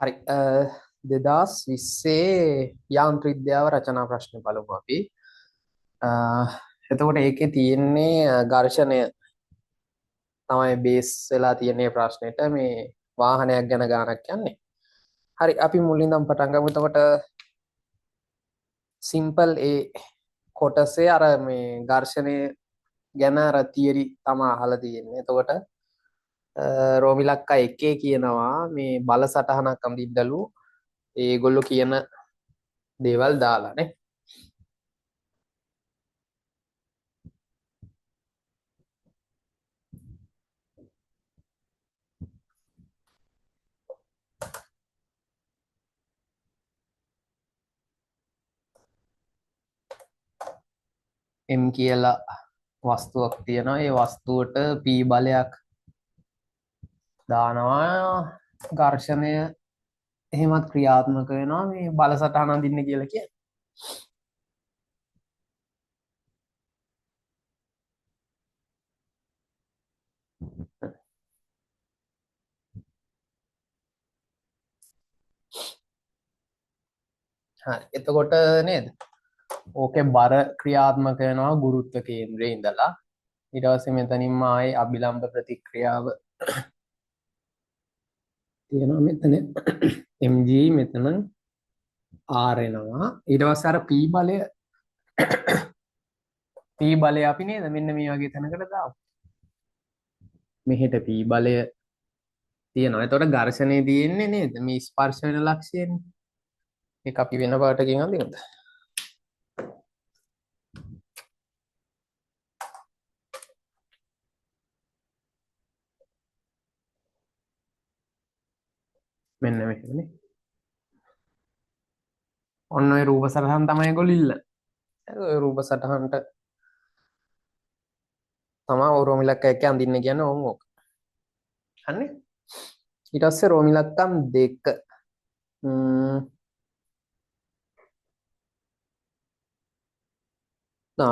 හරි 2020 යාන්ත්‍ර විද්‍යාව රචනා ප්‍රශ්න බලමු අපි. අ, එතකොට ඒකේ තියෙන්නේ ඝර්ෂණය තමයි බේස් වෙලා තියෙන්නේ ප්‍රශ්නෙට මේ වාහනයක් ගැන ගානක් යන්නේ. හරි අපි මුලින් ඉඳන් පටන් ගමු. එතකොට සිම්පල් ඒ කොටසේ අර මේ ඝර්ෂණය ගැන අර තියරි තමයි අහලා තියෙන්නේ. එතකොට රෝමිලක්කා එකේ කියනවා මේ බල සටහනක් අඳින්නලු ඒගොල්ලෝ කියන දේවල් දාලා නේ. M කියලා වස්තුවක් තියෙනවා. ඒ වස්තුවට P බලයක් දානවා. ඝර්ෂණය එහෙමත් ක්‍රියාත්මක වෙනවා මේ බල සටහන අඳින්න කියලා කියන්නේ. හරි. එතකොට නේද? ඕකේ බර ක්‍රියාත්මක වෙනවා ගුරුත්ව කේන්ද්‍රයේ ඉඳලා. ඊට පස්සේ මෙතනින්ම ආයේ අභිලම්බ ප්‍රතික්‍රියාව තියෙනවා මෙතන. mg මෙතන r එනවා. ඊට පස්සේ අර p බලය අපි නේද මෙන්න මේ වගේ තැනකට දාමු. මෙහෙට p බලය තියෙනවා. එතකොට ඝර්ෂණය තියෙන්නේ නේද? මේ ස්පර්ශ වෙන ලක්ෂයනේ. ඒක අපි වෙන පාටකින් අඳිනවද? මෙන්න මෙහෙමනේ. ඔන්න ඔය රූප සටහන් තමයි ඒගොල්ලෝ ඉල්ලන්නේ. ඔය රූප සටහනට තමයි රෝමිලක්ක එක අඳින්න කියන්නේ ඕම් ඕක. හරිනේ? ඊට පස්සේ රෝමිලක්කම් දෙක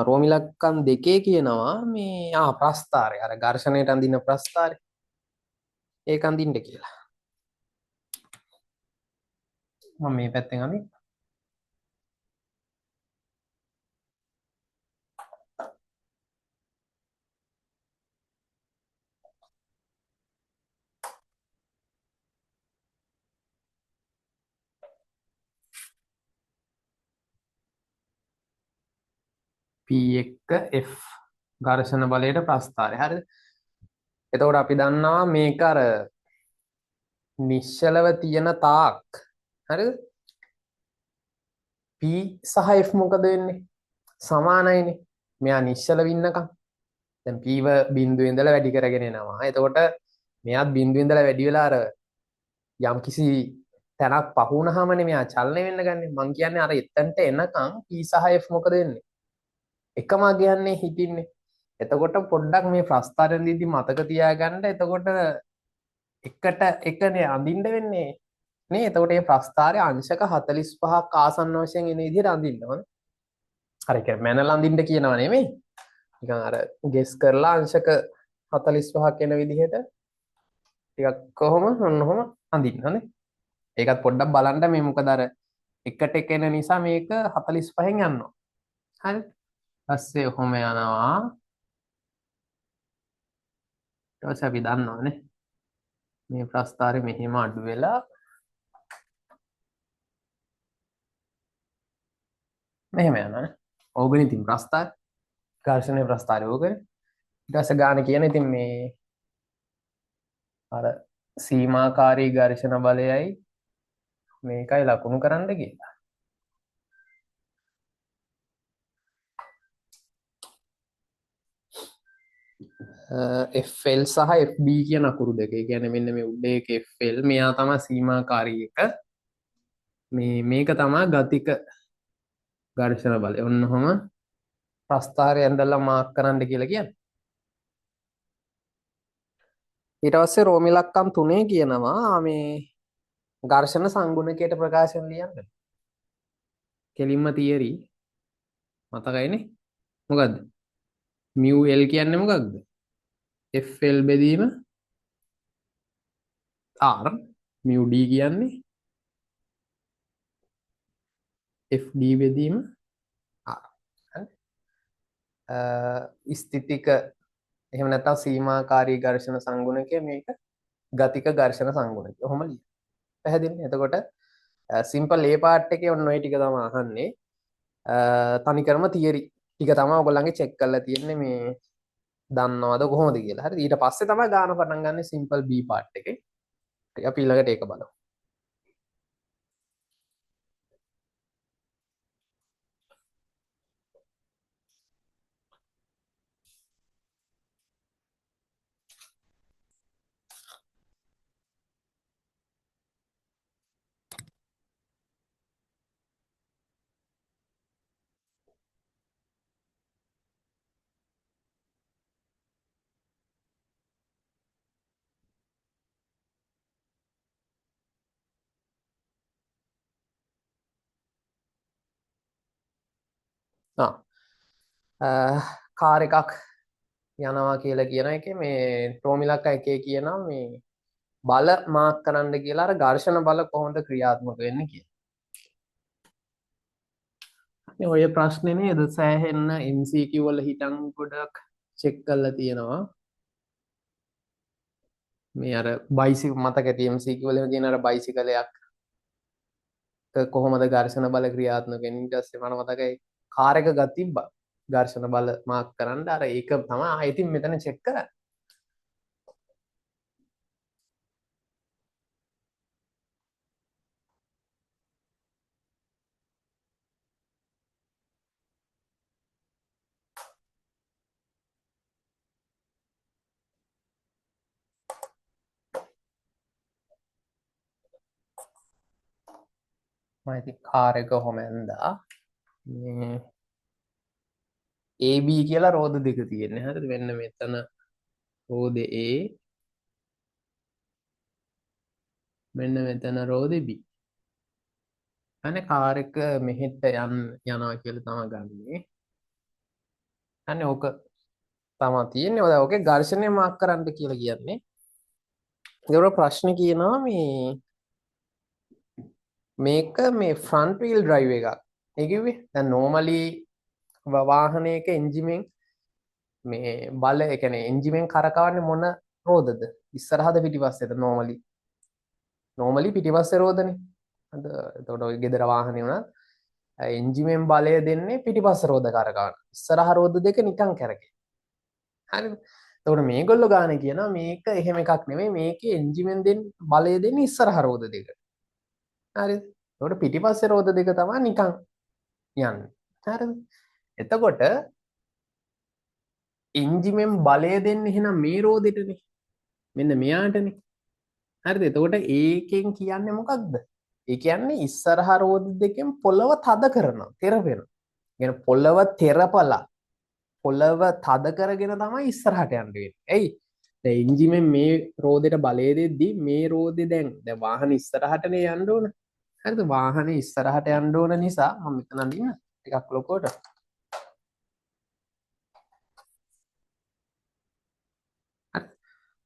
රෝමිලක්කම් දෙකේ කියනවා මේ ප්‍රස්ථාරය අර ඝර්ෂණයට අඳින ප්‍රස්ථාරය ඒක අඳින්න කියලා. මම මේ පැත්තෙන් අඳින්න. P1 F ඝර්ෂණ බලයට ප්‍රස්ථාරය. හරිද? එතකොට අපි දන්නවා මේක අර නිශ්චලව තියෙන තාක් හරිද? P සහ F මොකද වෙන්නේ? සමානයිනේ. මෙයා නිශ්චලව ඉන්නකම්. දැන් P බිඳුවේ ඉඳලා වැඩි කරගෙන එනවා. එතකොට මෙයාත් බිඳුවේ ඉඳලා වැඩි වෙලා අර යම් කිසි තැනක් පහ වුණාමනේ මෙයා චලනය වෙන්න ගන්නේ. මං කියන්නේ අර එතනට එනකම් P සහ F මොකද වෙන්නේ? එකම අගයන්නේ හිටින්නේ. එතකොට පොඩ්ඩක් මේ ප්‍රස්ථාරයෙන් දීදී මතක තියාගන්න. එතකොට එකට එකනේ අඳින්න වෙන්නේ නේ. එතකොට මේ ප්‍රස්ථාරය අංශක 45ක් ආසන්න වශයෙන් එන විදිහට අඳින්න ඕන. හරි ඒක මැනලා අඳින්න කියනව නෙමෙයි. නිකන් අර ගෙස් කරලා අංශක 45ක් එන විදිහට ටිකක් කොහොම ඔන්නෝම අඳින්න හොඳේ. ඒකත් පොඩ්ඩක් බලන්න මේ මොකද අර එකට එක එන නිසා මේක 45න් යනවා. හරි. ඊපස්සේ ඔහොම යනවා. ඊට පස්සේ අපි දන්නවනේ මේ ප්‍රස්ථාරය මෙහෙම අඩු වෙලා මෙහෙම යනවානේ. ඕගනේ ඉතින් ප්‍රස්ථාර ඝර්ෂණයේ ප්‍රස්ථාරය ඕගනේ. ඊට පස්සේ ගාන කියන ඉතින් මේ අර සීමාකාරී ඝර්ෂණ බලයයි මේකයි ලකුණු කරන්න කියලා. FL සහ FB කියන අකුරු දෙක. ඒ කියන්නේ මෙන්න මේ උඩ එක FL මෙයා තමයි සීමාකාරී එක. මේක තමයි ගතික ඝර්ෂණ බලය. ඔන්නෝම ප්‍රස්ථාරය ඇඳලා මාක් කරන්න කියලා කියන්නේ. ඊට පස්සේ රෝමිලක්කම් 3 කියනවා මේ ඝර්ෂණ සංගුණකයට ප්‍රකාශන ලියන්න. කෙලින්ම තියරි මතකයිනේ. මොකද්ද? mu L කියන්නේ මොකක්ද? FL බෙදීම R mu D කියන්නේ FD බෙදීම R. හරි. ස්ථිතික එහෙම නැත්නම් සීමාකාරී ඝර්ෂණ සංගුණකය මේක ගතික ඝර්ෂණ සංගුණකය. ඔහොම ලියන්න. පැහැදිලිද? එතකොට සිම්පල් ඒ පාර්ට් එකේ ඔන්න ඔය ටික තමයි අහන්නේ. තනිකරම තියරි ටික තමයි ඔයගොල්ලන්ගේ චෙක් කරලා තියෙන්නේ මේ දන්නවද කොහොමද කියලා. හරි. ඊට පස්සේ තමයි ගාන පටන් ගන්න සිම්පල් B පාර්ට් එකේ. අපි ඊළඟට ඒක බලමු. කාර් එකක් යනවා කියලා කියන එකේ මේ ටෝමිලක්ක එකේ කියනවා මේ බල මාක් කරන්න කියලා අර ඝර්ෂණ බල කොහොමද ක්‍රියාත්මක වෙන්නේ කියලා. ඔය ප්‍රශ්නේ නේද සෑහෙන්න MCQ වල හිටන් ගොඩක් චෙක් කරලා තියෙනවා. මේ අර බයිසිකල් මතක ඇති MCQ වල තියෙන අර බයිසිකලයක් කොහොමද ඝර්ෂණ බල ක්‍රියාත්මක වෙන්නේ. ඊට පස්සේ මම මතකයි කාර් එක ගත් තිබ්බා. ඝර්ෂණ බල මාක් කරන්න අර ඒක තමයි ආයෙත් ඉතින් මෙතන චෙක් කරන්නේ. මම ඉතින් කාර් එක කොහොම ඇන්දා මේ AB කියලා රෝද දෙක තියෙන්නේ. හරිද? මෙන්න මෙතන රෝද A මෙන්න මෙතන රෝද B. අනේ කාර් එක මෙහෙට යනවා කියලා තමයි ගන්නේ. අනේ ඕක තමයි තියෙන්නේ. ඔය ඕකේ ඝර්ෂණය මාක් කරන්න කියලා කියන්නේ. ඒකට ප්‍රශ්නේ කියනවා මේක මේ ෆ්‍රන්ට් වීල් ඩ්‍රයිව් එකක්. ඒ කිව්වේ දැන් normally වාහනයක එන්ජිමෙන් මේ බල ඒ කියන්නේ එන්ජිමෙන් කරකවන්නේ මොන රෝදද? ඉස්සරහද පිටිපස්සේද normally පිටිපස්සේ රෝදනේ. අද එතකොට ඔය ගෙදර වාහනේ උනත් එන්ජිමෙන් බලය දෙන්නේ පිටිපස්ස රෝද කරකවන. ඉස්සරහ රෝද දෙක නිකන් කැරකේ. හරිද? එතකොට මේගොල්ලෝ ගානේ කියනවා මේක එහෙම එකක් නෙමෙයි මේකේ එන්ජිමෙන් දෙන්න බලය දෙන්නේ ඉස්සරහ රෝද දෙක. හරිද? එතකොට පිටිපස්සේ රෝද දෙක තමයි නිකන් යන්නේ. හරිද? එතකොට එන්ජිමෙන් බලය දෙන්නේ එහෙනම් මේ රෝදෙටනේ. මෙන්න මෙයාටනේ. හරිද? එතකොට ඒකෙන් කියන්නේ මොකක්ද? ඒ කියන්නේ ඉස්සරහා රෝද දෙකෙන් පොළව තද කරනවා, තෙරපෙනවා. කියන්නේ පොළව තෙරපලා පොළව තද කරගෙන තමයි ඉස්සරහට යන්න වෙන්නේ. එයි දැන් එන්ජිමෙන් මේ රෝදෙට බලය දෙද්දි මේ රෝදේ දැන් වාහන ඉස්සරහටනේ යන්න ඕන. හරිද? වාහනේ ඉස්සරහට යන්න ඕන නිසා මම මෙතන අඳින්න ටිකක් ලොකුවට.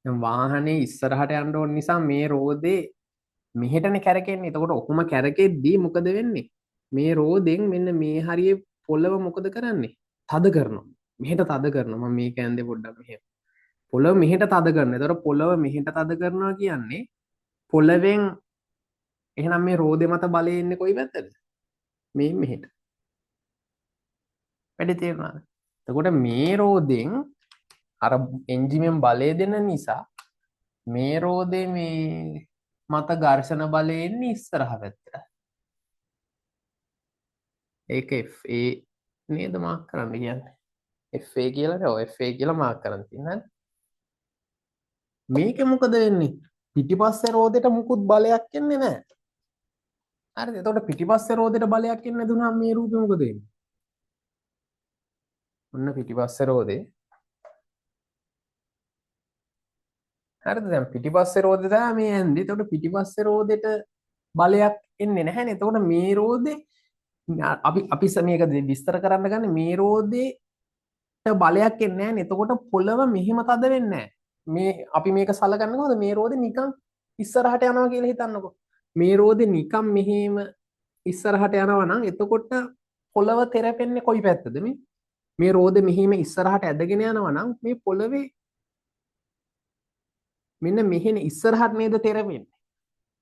දැන් වාහනේ ඉස්සරහට යන්න ඕන නිසා මේ රෝදේ මෙහෙටනේ කැරකෙන්නේ. එතකොට ඔහොම කැරකෙද්දී මොකද වෙන්නේ? මේ රෝදෙන් මෙන්න මේ හරියේ පොළව මොකද කරන්නේ? තද කරනවා. මෙහෙට තද කරනවා. මම මේක ඇන්දේ පොඩ්ඩක් මෙහෙම. පොළව මෙහෙට තද කරනවා. එතකොට පොළව මෙහෙට තද කරනවා කියන්නේ පොළවෙන් එහෙනම් මේ රෝදේ මත බලය එන්නේ කොයි පැත්තටද? මේ මෙහෙට. වැඩි තේරුණාද? එතකොට මේ රෝදෙන් අර එන්ජිමෙන් බලය දෙන නිසා මේ රෝදේ මේ මත ඝර්ෂණ බලය එන්නේ ඉස්සරහ පැත්තට. ඒක FA නේද මාක් කරන්න කියන්නේ. FA කියලා නේ ඔය FA කියලා මාක් කරන් තියෙනවා. මේක මොකද වෙන්නේ? පිටිපස්සේ රෝදෙට මුකුත් බලයක් එන්නේ නැහැ. හරිද? එතකොට පිටිපස්සේ රෝදෙට බලයක් එන්නේ නැතුනම මේ රූපේ මොකද වෙන්නේ? ඔන්න පිටිපස්සේ රෝදේ. හරිද? දැන් පිටිපස්සේ රෝදේ තමයි මේ ඇන්දේ. එතකොට පිටිපස්සේ රෝදෙට බලයක් එන්නේ නැහැනේ. එතකොට මේ රෝදේ අපි මේක විස්තර කරන්න ගන්නේ මේ රෝදේට බලයක් එන්නේ නැහැනේ. එතකොට පොළව මෙහිම තද වෙන්නේ නැහැ. මේ අපි මේක සලකන්නේ කොහොමද? මේ රෝදේ නිකන් ඉස්සරහට යනවා කියලා හිතන්නකෝ. මේ රෝදේ නිකන් මෙහෙම ඉස්සරහට යනවා නම් එතකොට පොළව තෙරපෙන්නේ කොයි පැත්තද මේ රෝදේ මෙහිම ඉස්සරහට ඇදගෙන යනවා නම් මේ පොළවේ මෙන්න මෙහෙන ඉස්සරහට නේද තෙරපෙන්නේ.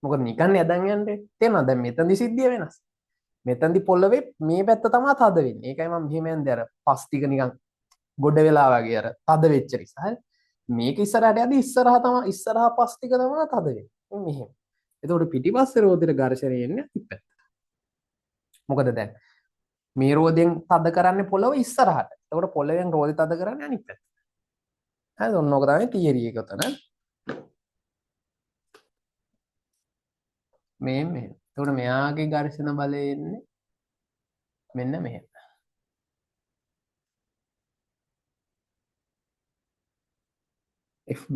මොකද නිකන් ඇදන් යන්නේ. තේරෙනවද? දැන් මෙතනදි සිද්ධිය වෙනස්. මෙතනදි පොළවේ මේ පැත්ත තමයි තද වෙන්නේ. ඒකයි මම මෙහෙම යන්නේ අර පස් ටික නිකන් ගොඩ වෙලා වගේ අර තද වෙච්ච නිසා. හරි. මේක ඉස්සරහට යද්දි ඉස්සරහා පස් ටික තමයි තද වෙන්නේ. මෙහෙම. එතකොට පිටිපස්සේ රෝදෙට ඝර්ෂණය එන්නේ අනිත් පැත්ත. මොකද දැන් මේ රෝදෙන් තද කරන්නේ පොළව ඉස්සරහට. එතකොට පොළවෙන් රෝදෙ තද කරන්නේ අනිත් පැත්ත. හරිද? ඔන්න ඕක තමයි තියරි එක උතන. මෙහෙම. එතකොට මෙයාගේ ඝර්ෂණ බලය එන්නේ මෙන්න මෙහෙම. FB.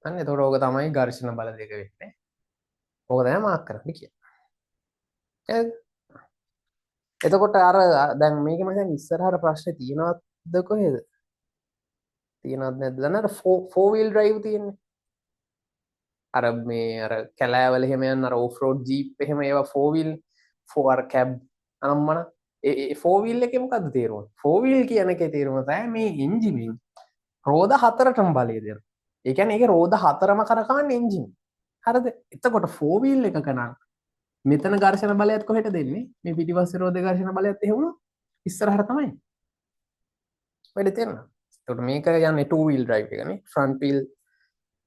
අන්න එතකොට ඕක තමයි ඝර්ෂණ බල දෙක වෙන්නේ. ඕක තමයි මාක් කරන්න කියන්නේ. එතකොට අර දැන් මේක මම දැන් ඉස්සරහට ප්‍රශ්නේ තියෙනවද කොහෙද? තියෙනවද නැද්ද? දැන් අර 4 wheel drive තියෙන්නේ. අර මේ අර කැලෑවල එහෙම යන අර ඕෆ් රෝඩ් ජීප් එහෙම ඒවා 4 wheel 4 කැබ් අනම්මන ඒ 4 wheel එකේ මොකද්ද තේරුම? 4 wheel කියන එකේ තේරුම තමයි මේ එන්ජිමින් රෝද හතරටම බලය දෙනවා. ඒ කියන්නේ ඒකේ රෝද හතරම කරකවන්නේ එන්ජින්. හරිද? එතකොට 4 wheel එකක නම් මෙතන ඝර්ෂණ බලයත් කොහෙට දෙන්නේ? මේ පිටිපස්සේ රෝද ඝර්ෂණ බලයත් එහෙම වුණොත් ඉස්සරහට තමයි. වැඩි තේරෙනවද? එතකොට මේක යන්නේ 2 wheel drive එකනේ. front wheel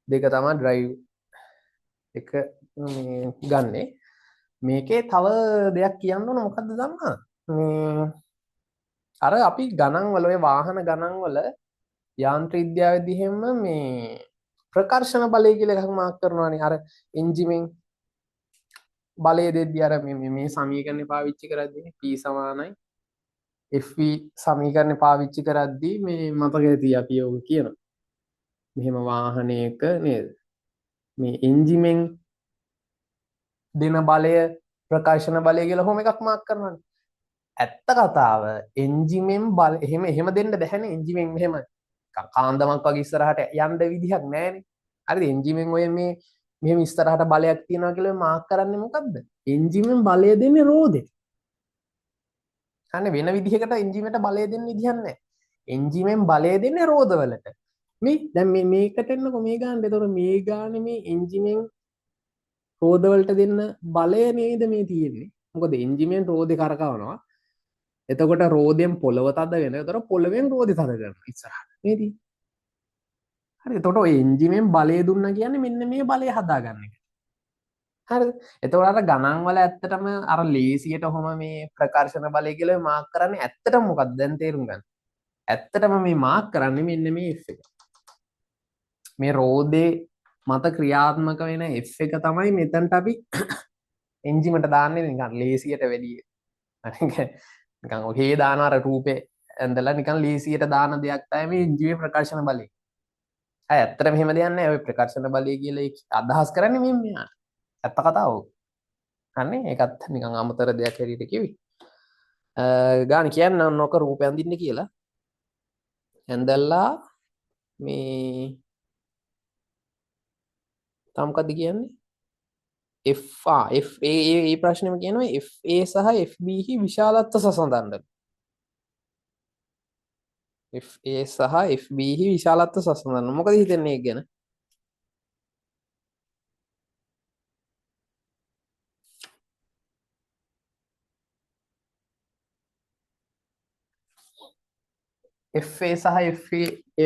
දෙක තමයි drive එක මේ ගන්නෙ. මේකේ තව දෙයක් කියන්න ඕන මොකද්ද දන්නවද? මේ අර අපි ගණන් වල ඔය වාහන ගණන් වල යාන්ත්‍ර විද්‍යාවේදී හැම මේ ප්‍රකර්ෂණ බලය කියලා එකක් මාක් කරනවානේ. අර එන්ජිමෙන් බලය දෙද්දී අර මේ සමීකරණය පාවිච්චි කරද්දී P සමානයි FV සමීකරණය පාවිච්චි කරද්දී මේ මතකයේ තිය අපි ඔය කියනවා. මෙහෙම වාහනයක නේද? මේ එන්ජිමෙන් දෙන බලය ප්‍රකාශන බලය කියලා හොම එකක් මාක් කරනවානේ. ඇත්ත කතාව එන්ජිමෙන් බල එහෙම දෙන්න බැහැනේ. එන්ජිමෙන් මෙහෙම කාන්දමක් වගේ ඉස්සරහට යන්න විදිහක් නැහැනේ. හරිද? එන්ජිමෙන් ඔය මේ මෙහෙම ඉස්සරහට බලයක් තියනවා කියලා මාක් කරන්නේ මොකද්ද? එන්ජිමෙන් බලය දෙන්නේ රෝදෙට. අනේ වෙන විදිහකට එන්ජිමේට බලය දෙන්න විදිහක් නැහැ. එන්ජිමෙන් බලය දෙන්නේ රෝදවලට. මේ දැන් මේකට එන්නකො මේ ගන්න. එතකොට මේ ගානේ මේ එන්ජිමෙන් රෝදවලට දෙන්න බලය නේද මේ තියෙන්නේ. මොකද එන්ජිමෙන් රෝදේ කරකවනවා. එතකොට රෝදයෙන් පොළව තද වෙනවා. එතකොට පොළවෙන් රෝදේ තද කරනවා ඉස්සරහට. නේද? හරි. එතකොට ඔය එන්ජිමෙන් බලය දුන්නා කියන්නේ මෙන්න මේ බලය හදාගන්න එක. හරිද? එතකොට අර ගණන් වල ඇත්තටම අර ලේසියට ඔහොම මේ ප්‍රකර්ෂණ බලය කියලා මාක් කරන්නේ ඇත්තටම මොකක්ද දැන් තේරුම් ගන්න. ඇත්තටම මේ මාක් කරන්නේ මෙන්න මේ F එක. මේ රෝදේ මත ක්‍රියාත්මක වෙන F එක තමයි මෙතනට අපි එන්ජිමට දාන්නේ නිකන් ලේසියට වැඩිය. නිකන් ඔහේ දාන අර රූපේ ඇඳලා නිකන් ලේසියට දාන දෙයක් තමයි මේ එන්ජිමේ ප්‍රකර්ෂණ බලය. අය ඇත්තටම එහෙම දෙයක් නැහැ. ඔය ප්‍රකර්ෂණ බලය කියලා අදහස් කරන්නේ මේ මෙයා. ඇත්ත කතාව. අනේ ඒකත් නිකන් අමතර දෙයක් හැටියට කිව්වේ. ගාන කියන්න ඕක රූපය අඳින්න කියලා. ඇඳලා මේ තමකද කියන්නේ FA ඒ ප්‍රශ්නෙම කියනවා FA සහ FB හි විශාලත්ව සසඳන්න. FA සහ FB හි විශාලත්ව සසඳන්න. මොකද හිතන්නේ ඒක ගැන? FA සහ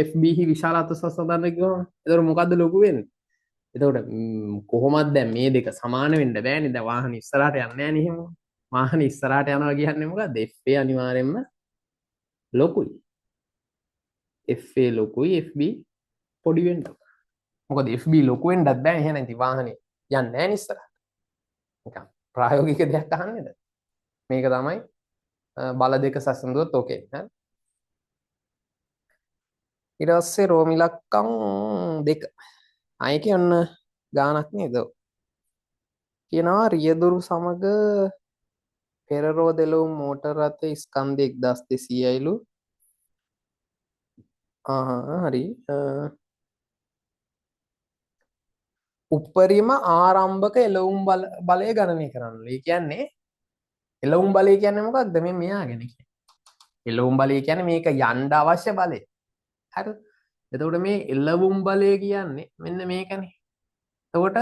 FB හි විශාලත්ව සසඳන්න කිව්වම එතකොට මොකද්ද ලොකු වෙන්නේ? එතකොට කොහොමද දැන් මේ දෙක සමාන වෙන්න බෑනේ. දැන් වාහන ඉස්සරහට යන්නේ නැහැ නේ එහෙම. වාහන ඉස්සරහට යනවා කියන්නේ මොකද්ද? FA අනිවාර්යෙන්ම ලොකුයි. FA ලොකුයි FB පොඩි වෙන්න. මොකද FB ලොකු වෙන්නත් බෑ එහෙනම් ඉතින් වාහනේ යන්නේ නැහැ නේ ඉස්සරහට. නිකන් ප්‍රායෝගික දෙයක් අහන්නේද? මේක තමයි බල දෙක සැසඳුවොත් ඕකේ. හරි. ඊට පස්සේ රෝම ඉලක්කම් 2. අයකේ ඔන්න ගානක් නේද? කියනවා රියදුරු සමග පෙරරෝද එළවුම් මෝටර රථ ස්කන්ධ 1200යිලු. හරි. උපරිම ආරම්භක එළවුම් බලය ගණනය කරන්න. ඒ කියන්නේ එළවුම් බලය කියන්නේ මොකක්ද? මේ මෙයා ගැන කියන්නේ. එළවුම් බලය කියන්නේ මේක යන්න අවශ්‍ය බලය. හරිද? එතකොට මේ එළවුම් බලය කියන්නේ මෙන්න මේකනේ. එතකොට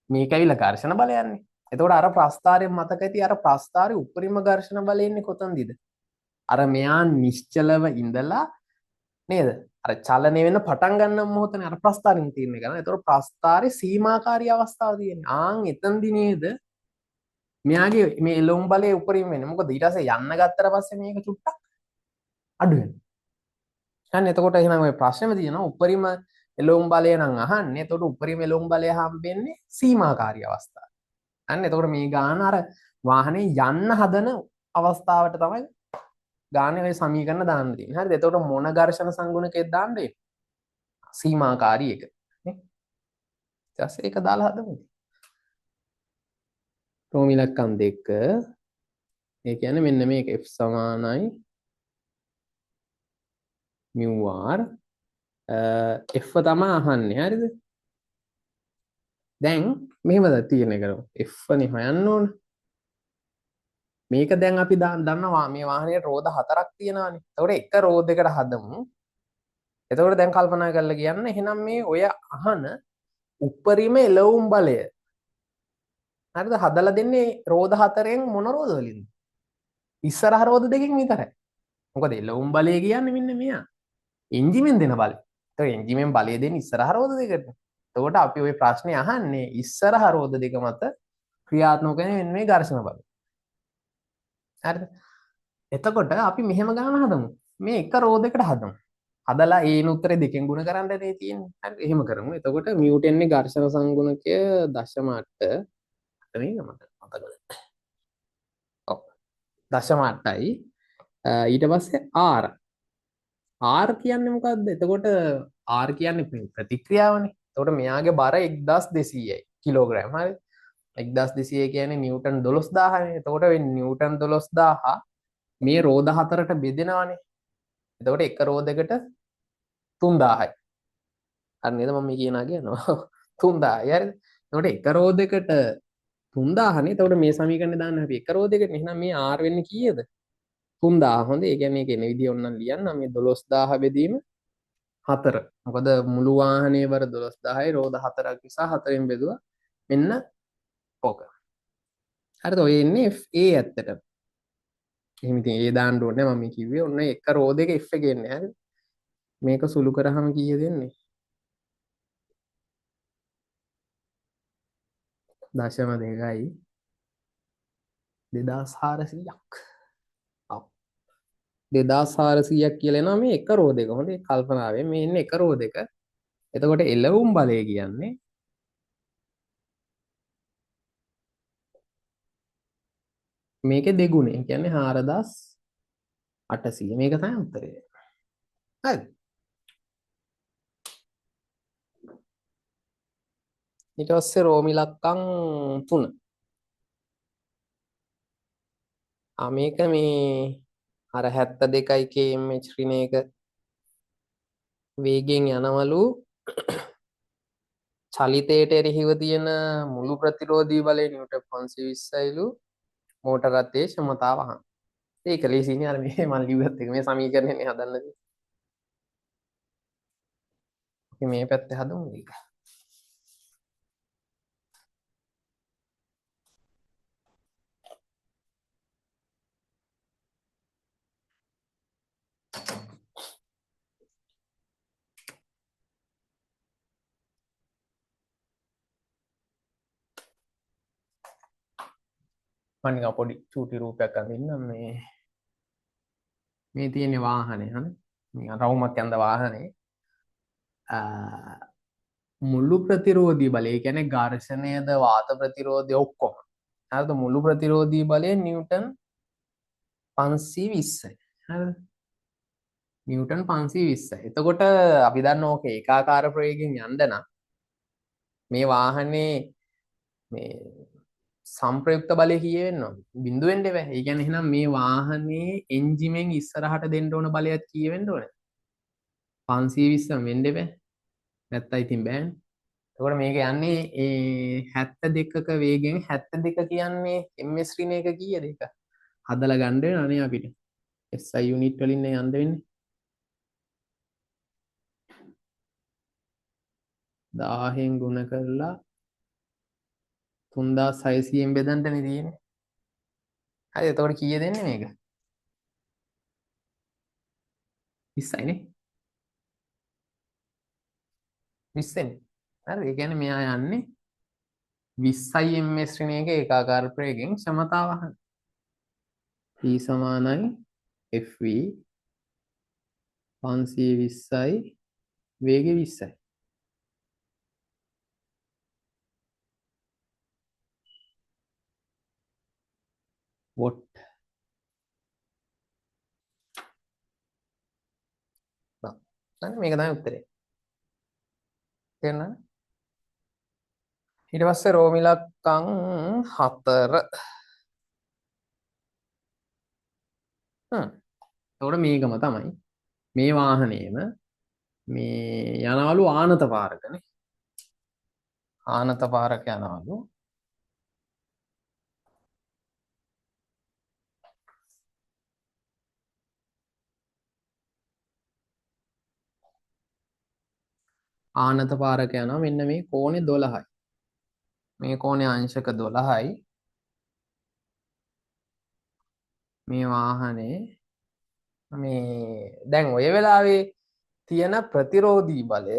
මේක ඇවිල්ලා ඝර්ෂණ බලයන්නේ. එතකොට අර ප්‍රස්ථාරයෙන් මතක ඇති අර ප්‍රස්ථාරයේ උපරිම ඝර්ෂණ බලය ඉන්නේ කොතනදද? අර මෙයා නිශ්චලව ඉඳලා නේද? අර චලනය වෙන පටන් ගන්න මොහොතනේ අර ප්‍රස්ථාරයෙන් තීරණය කරනවා. එතකොට ප්‍රස්ථාරයේ සීමාකාරී අවස්ථාව තියෙන්නේ. ආන් එතනදි නේද මෙයාගේ මේ එළවුම් බලය උපරිම වෙන්නේ. මොකද ඊට පස්සේ යන්න ගත්තට පස්සේ මේක චුට්ටක් අඩු වෙනවා. අන්න එතකොට එහෙනම් ඔය ප්‍රශ්නේම තියෙනවා උපරිම එළවුම් බලය නම් අහන්නේ. එතකොට උපරිම එළවුම් බලය හම්බෙන්නේ සීමාකාරී අවස්ථාව. අන්න එතකොට මේ ගාන අර වාහනේ යන්න හදන අවස්ථාවට තමයි ගානේ ඔය සමීකරණ දාන්න තියෙන්නේ. හරිද? එතකොට මොන ඝර්ෂණ සංගුණකයක් දාන්න වෙන්නේ? සීමාකාරී එක. නේ? ඊට පස්සේ ඒක දාලා හදමු. රෝම ඉලක්කම් 2 ඒ කියන්නේ මෙන්න මේක f සමානයි mu r f තමයි අහන්නේ. හරිද? දැන් මෙහෙමද තීරණය කරමු. f නේ හොයන්න ඕන. මේක දැන් අපි දන්නවා මේ වාහනේ රෝද 4ක් තියෙනවානේ. එතකොට එක රෝදයකට හදමු. එතකොට දැන් කල්පනා කරලා කියන්න එහෙනම් මේ ඔය අහන උපරිම එළවුම් බලය හරිද හදලා දෙන්නේ රෝද 4න් මොන රෝද වලින්ද? ඉස්සරහ රෝද දෙකකින් විතරයි. මොකද එළවුම් බලය කියන්නේ මෙන්න මෙයා. එන්ජිමෙන් දෙන බලය. එතකොට එන්ජිමෙන් බලය දෙන්නේ ඉස්සරහ රෝද දෙකට. එතකොට අපි ওই ප්‍රශ්නේ අහන්නේ ඉස්සරහ රෝද දෙක මත ක්‍රියාත්මක වෙන මේ ඝර්ෂණ බලය. හරිද? එතකොට අපි මෙහෙම ගණන හදමු. මේ එක රෝදයකට හදමු. හදලා ඒන උත්තරේ දෙකෙන් ගුණ කරන්න නේ තියෙන්නේ. හරි එහෙම කරමු. එතකොට නිව්ටන්නේ ඝර්ෂණ සංගුණකය 0.8 මේක මතකද? ඔව් 0.8යි. ඊට පස්සේ R. R කියන්නේ මොකද්ද? එතකොට R කියන්නේ ප්‍රතික්‍රියාවනේ. එතකොට මෙයාගේ බර 1200යි කිලෝග්‍රෑම්. හරි. 1200 කියන්නේ නිව්ටන් 12000නේ. එතකොට මේ නිව්ටන් 12000 මේ රෝද 4ට බෙදෙනවානේ. එතකොට එක රෝදයකට 3000යි. හරි නේද මම මේ කියනවා කියනවා 3000යි. හරිද? එතකොට එක රෝදයකට 3000නේ. එතකොට මේ සමීකරණය දාන්න අපි එක රෝදයකට. එහෙනම් මේ R වෙන්නේ කීයද? 3000. හොඳ. ඒ කියන්නේ ඒක එන විදිය ඔන්නම් ලියන්න. මේ 12000 බෙදීම 4. මොකද මුළු වාහනේ බර 12000යි රෝද 4ක් නිසා 4ෙන් බෙදුවා. මෙන්න ඕක. හරිද? ඔය එන්නේ FA ඇත්තට. එහෙම ඉතින් ඒ දාන්න ඕනේ මම කිව්වේ ඔන්න එක රෝදයක F එක එන්නේ. හරිද? මේක සුළු කරාම කීයද එන්නේ? 0.2යි 2400ක්. ඔව් 2400ක් කියලා එනවා මේ එක රෝදයක. හොඳේ කල්පනාවෙන් මේ ඉන්නේ එක රෝදයක. එතකොට එළවුම් බලය කියන්නේ මේකේ දෙගුණය. කියන්නේ 4800. මේක තමයි උත්තරය. හරිද? ඊට පස්සේ රෝම ඉලක්කම් 3. මේක මේ අර 72 km/h ඍණයක වේගයෙන් යනවලු චලිතයට එරෙහිව තියෙන මුළු ප්‍රතිරෝධී බලය නිව්ටන් 520යිලු මෝටර රථයේ ක්ෂමතාව අහන්න. ඒක ලේසියිනේ අර මේ මම ලිව්වත් එක මේ සමීකරණයනේ හදන්න තියෙන්නේ. අපි මේ පැත්තේ හදමු ඒක. මම නිකන් පොඩි චූටි රූපයක් අඳින්නම් මේ තියෙන වාහනේ හරි නිකන් රවුමක් යන වාහනේ මුළු ප්‍රතිරෝධී බලය කියන්නේ ඝර්ෂණයද වාත ප්‍රතිරෝධය ඔක්කොම හරිද මුළු ප්‍රතිරෝධී බලය නිව්ටන් 520යි හරිද නිව්ටන් 520යි එතකොට අපි දන්න ඕක ඒකාකාර ප්‍රවේගයෙන් යන්න නම් මේ වාහනේ මේ සම්ප්‍රයුක්ත බලය කීය වෙන්න ඕන බිඳුවෙන් දෙව. ඒ කියන්නේ එහෙනම් මේ වාහනේ එන්ජිමෙන් ඉස්සරහට දෙන්න ඕන බලයත් කීය වෙන්න ඕන 520 වෙන්න දෙව. නැත්තම් ඉතින් බෑනේ. එතකොට මේක යන්නේ ඒ 72ක වේගෙන් 72 කියන්නේ ms ඍණ එක කීයද ඒක? හදලා ගන්න වෙනවනේ අපිට. SI යුනිට් වලින් නේ යන්න වෙන්නේ. 1000න් ගුණ කරලා 3600න් බෙදන්නනේ තියෙන්නේ. හරි එතකොට කීය දෙන්නේ මේක? 20යි නේ. 20 නේ. හරි ඒ කියන්නේ මෙයා යන්නේ 20යි ms ඍණ එක ඒකාකාර ප්‍රවේගයෙන් ක්ෂමතාව වහන. P සමානයි FV 520යි වේගය 20යි. වොට් දැන් මේක තමයි උත්තරේ. තේරුණාද? ඊට පස්සේ රෝමිලක්කම් 4. එතකොට මේකම තමයි මේ වාහනේම මේ යනවලු ආනත පාරකනේ. ආනත පාරක යනවලු. ආනත පාරක යනවා මෙන්න මේ කෝණේ 12යි. මේ කෝණේ අංශක 12යි. මේ වාහනේ මේ දැන් ඔය වෙලාවේ තියෙන ප්‍රතිරෝධී බලය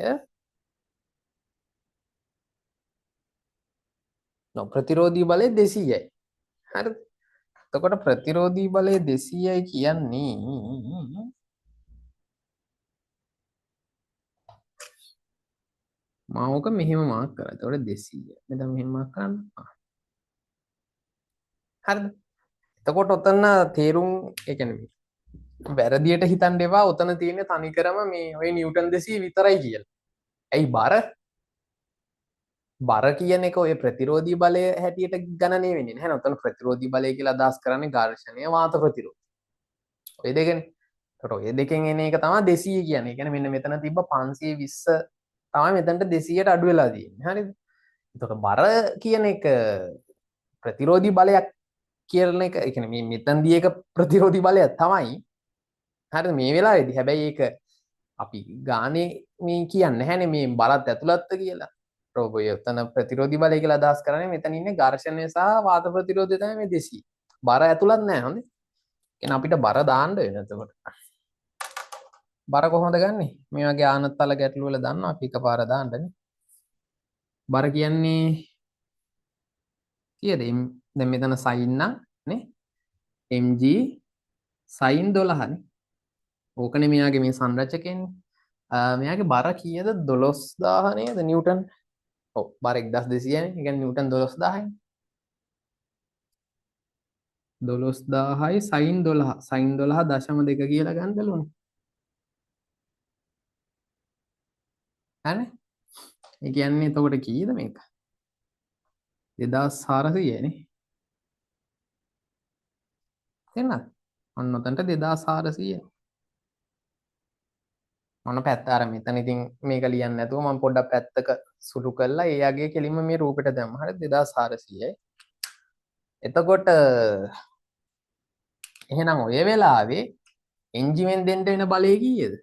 ප්‍රතිරෝධී බලය 200යි. හරිද? එතකොට ප්‍රතිරෝධී බලය 200යි කියන්නේ මම ඕක මෙහෙම මාක් කරා. එතකොට 200. මෙතන මෙහෙම මාක් කරන්න. හරිද? එතකොට ඔතන තේරුම් ඒ කියන්නේ වැරදියට හිතන්න එපා. ඔතන තියෙන්නේ තනිකරම මේ ඔය නිව්ටන් 200 විතරයි කියලා. ඇයි බර කියන එක ඔය ප්‍රතිරෝධී බලය හැටියට ගණනය වෙන්නේ නැහැ. ඔතන ප්‍රතිරෝධී බලය කියලා අදහස් කරන්නේ ඝර්ෂණය වාත ප්‍රතිරෝධය. ඔය දෙකනේ. එතකොට ඔය දෙකෙන් එන එක තමයි 200 කියන්නේ. ඒ කියන්නේ මෙන්න මෙතන තිබ්බ 520 තමයි මෙතනට 200ට අඩු වෙලා තියෙන්නේ. හරිද? එතකොට බර කියන එක ප්‍රතිරෝධී බලයක් කියන එක ඒ කියන්නේ මේ මෙතනදී එක ප්‍රතිරෝධී බලයක් තමයි. හරිද? මේ වෙලාවේදී හැබැයි ඒක අපි ගානේ මේ කියන්නේ නැහැනේ මේ බලත් ඇතුළත්ද කියලා. ඔය උතන ප්‍රතිරෝධී බලය කියලා අදහස් කරන්නේ මෙතන ඉන්නේ ඝර්ෂණය සහ වාත ප්‍රතිරෝධය තමයි මේ 200. බර ඇතුළත් නැහැ හොඳේ. එහෙනම් අපිට බර දාන්න වෙන එතකොට. බර කොහොමද ගන්නෙ? මේ වගේ ආනත්තල ගැටළු වල දාන්න අපි එකපාර දාන්නනේ. බර කියන්නේ කීයද? දැන් මෙතන sin නේ mg sin 12නේ. ඕකනේ මෙයාගේ මේ සංරචකයන්නේ. මෙයාගේ බර කීයද? 12000 නේද නිව්ටන්? ඔව් බර 1200නේ. ඒ කියන්නේ නිව්ටන් 12000යි. 12000යි sin 12 sin 12.2 කියලා ගන්න බලන්න. හරිනේ? ඒ කියන්නේ එතකොට කීයද මේක? 2400 නේ. තේරුණාද? ඔන්න ඔතනට 2400. මොන පැත්ත අර මෙතන ඉතින් මේක ලියන්න නැතුව මම පොඩ්ඩක් පැත්තක සුළු කරලා ඒ යගේ කෙලින්ම මේ රූපෙට දැම්මා. හරිද? 2400යි. එතකොට එහෙනම් ඔය වෙලාවේ එන්ජිමෙන් දෙන්න වෙන බලය කීයද?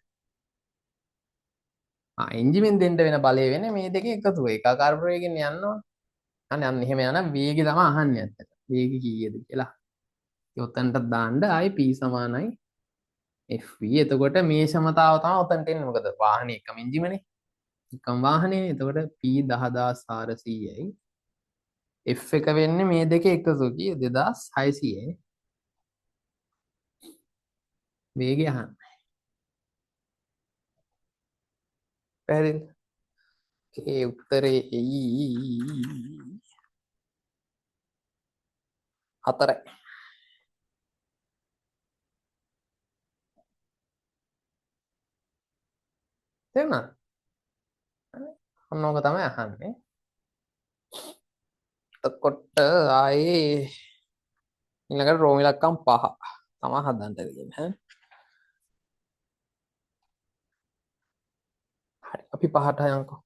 එන්ජිමෙන් දෙන්න වෙන බලය වෙන්නේ මේ දෙකේ එකතුව. ඒකාකාර ප්‍රවේගයෙන් යනවා. අනේ අන්න එහෙම යන වේගය තමයි අහන්නේ ඇත්තට. වේගය කීයද කියලා. ඔතනට දාන්න ආයි p සමානයි fv. එතකොට මේ ක්ෂමතාව තමයි ඔතනට එන්නේ. මොකද වාහනේ එකම එන්ජිමනේ. එකම වාහනේ. එතකොට p 10400යි. f එක වෙන්නේ මේ දෙකේ එකතු කීයද? 2600යි. වේගය අහන්න. පැහැදිලිද? ඒ උත්තරේ එයි 4යි. තේරුණාද? ඔන්න ඕක තමයි අහන්නේ. එතකොට ආයේ ඊළඟට රෝම ඉලක්කම් 5 තමයි හදන්න තියෙන්නේ. හරි අපි 5ට යන්කෝ.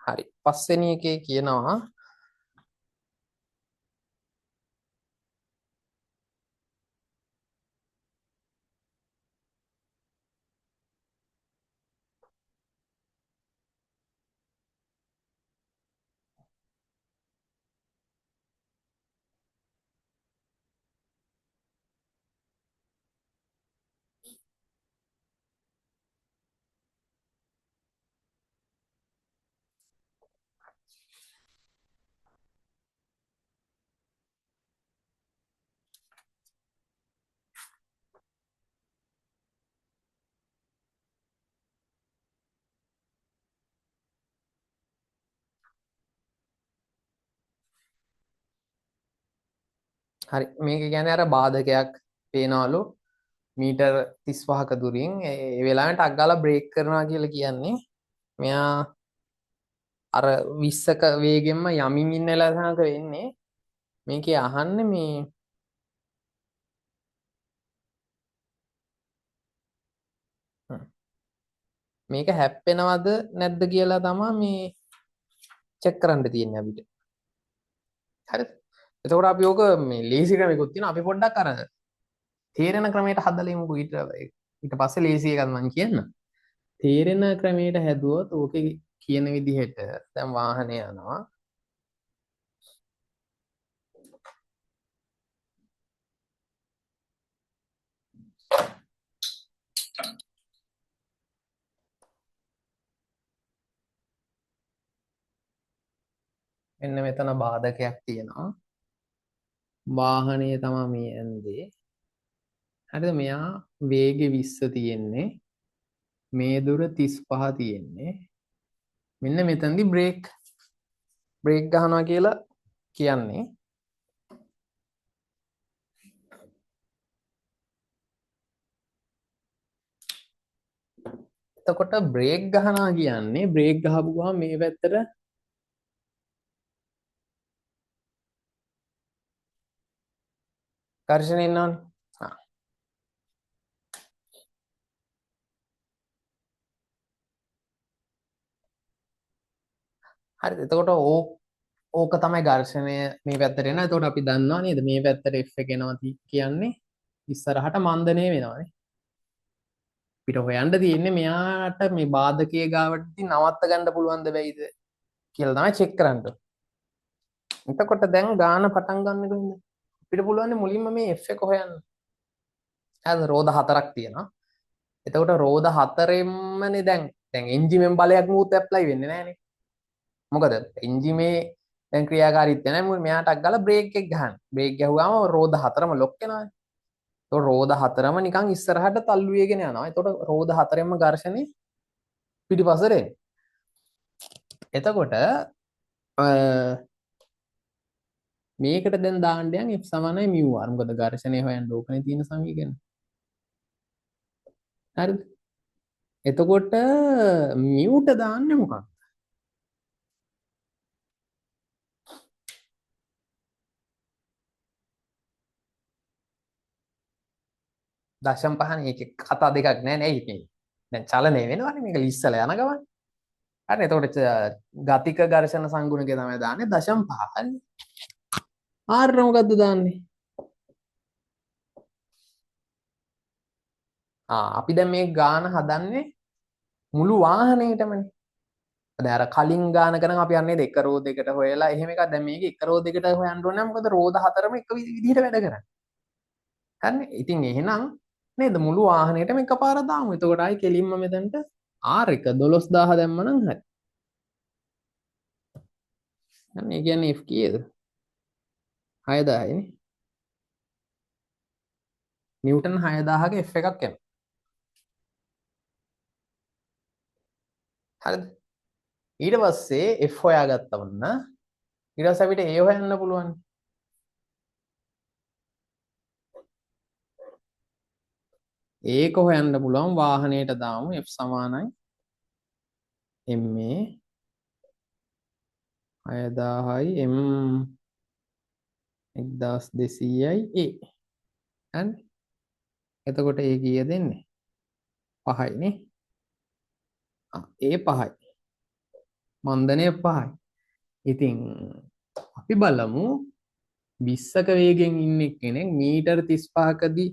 හරි. පස්වෙනි එකේ කියනවා හරි මේක කියන්නේ අර බාධකයක් පේනවලු මීටර් 35ක දුරින් ඒ වෙලාවට ටක් ගාලා බ්‍රේක් කරනවා කියලා කියන්නේ මෙයා අර 20ක වේගෙන්ම යමින් ඉන්න වෙලාවක වෙන්නේ මේකේ අහන්නේ මේක හැප්පෙනවද නැද්ද කියලා තමයි මේ චෙක් කරන්න තියෙන්නේ අපිට. හරිද? එතකොට අපි ඕක මේ ලේසි ක්‍රමයකුත් තියෙනවා. අපි පොඩ්ඩක් අර තේරෙන ක්‍රමයට හදලා ඉමුකෝ ඊට පස්සේ ලේසි එකක් මම කියන්න. තේරෙන ක්‍රමයට හැදුවොත් ඕකේ කියන විදිහට දැන් වාහනේ යනවා. මෙන්න මෙතන බාධකයක් තියෙනවා. වාහනේ තමයි මේ යන්නේ. හරිද? මෙයා වේගෙ 20 තියෙන්නේ. මේ දුර 35 තියෙන්නේ. මෙන්න මෙතනදි බ්‍රේක් ගහනවා කියලා කියන්නේ. එතකොට බ්‍රේක් ගහනවා කියන්නේ බ්‍රේක් ගහපු ගමන් මේ පැත්තට ඝර්ෂණය එනවනේ. හරිද? එතකොට ඕක තමයි ඝර්ෂණය මේ පැත්තට එනවා. එතකොට අපි දන්නවා නේද මේ පැත්තට F එක එනවා කියන්නේ ඉස්සරහට මන්දනය වෙනවානේ. අපිට හොයන්න තියෙන්නේ මෙයාට මේ බාධකයේ ගාවට නවත්ත ගන්න පුළුවන්ද බැයිද කියලා තමයි චෙක් කරන්න. එතකොට දැන් ගාන පටන් ගන්න කොහෙන්ද? අපිට පුළුවන් මුලින්ම මේ F එක හොයන්න. හරිද? රෝද හතරක් තියෙනවා. එතකොට රෝද හතරෙන්මනේ දැන් එන්ජිමෙන් බලයක් මුත් ඇප්ලයි වෙන්නේ නැහනේ. මොකද එන්ජිමේ දැන් ක්‍රියාකාරීත්වය නැහැ. මෙයාට අග්ගලා බ්‍රේක් එක ගහන්න. බ්‍රේක් ගැහුවාම රෝද හතරම ලොක් වෙනවානේ. එතකොට රෝද හතරම නිකන් ඉස්සරහට තල්ලු වෙගෙන යනවා. එතකොට රෝද හතරෙන්ම ඝර්ෂණේ පිටිපස්සට එන්නේ. එතකොට මේකට දැන් දාන්න යන් F සමානයි μ r. මොකද ඝර්ෂණය හොයන්න ඕකනේ තියෙන සමීකරණ. හරිද? එතකොට μට දාන්නේ මොකක්ද? දශම පහනේ ඒකේ කතා දෙකක් නැහැ නේ මේ. දැන් චලනය වෙනවනේ මේක ලිස්සලා යන ගමන්. හරි එතකොට ගතික ඝර්ෂණ සංගුණකය තමයි දාන්නේ 0.5. හරි. R මොකද්ද දාන්නේ? අපි දැන් මේ ගාන හදන්නේ මුළු වාහනේටමනේ. දැන් අර කලින් ගානක නම් අපි යන්නේ එක රෝ දෙකට හොයලා එහෙම එකක්. දැන් මේක එක රෝ දෙකට හොයන්න ඕනේ නම් මොකද රෝද හතරම එක විදිහට වැඩ කරන්නේ. හරිනේ. ඉතින් එහෙනම් නේද මුළු වාහනේටම එකපාර දාමු. එතකොට ආයි කෙලින්ම මෙතනට R එක 12000 දැම්මනම් හරි. දැන් මේ කියන්නේ F කීයද? 6000 නේ. නිව්ටන් 6000ක F එකක් එනවා. හරිද? ඊට පස්සේ F හොයාගත්තම ඊට පස්සේ අපිට A හොයන්න පුළුවන්. ඒක හොයන්න පුළුවන් වාහනයට දාමු F සමානයි MA 6000යි M 1200යි A. හරි. එතකොට A කීය දෙන්නේ? 5යි නේ. A 5යි. මන්දනය 5යි. ඉතින් අපි බලමු 20ක වේගෙන් ඉන්න කෙනෙක් මීටර් 35කදී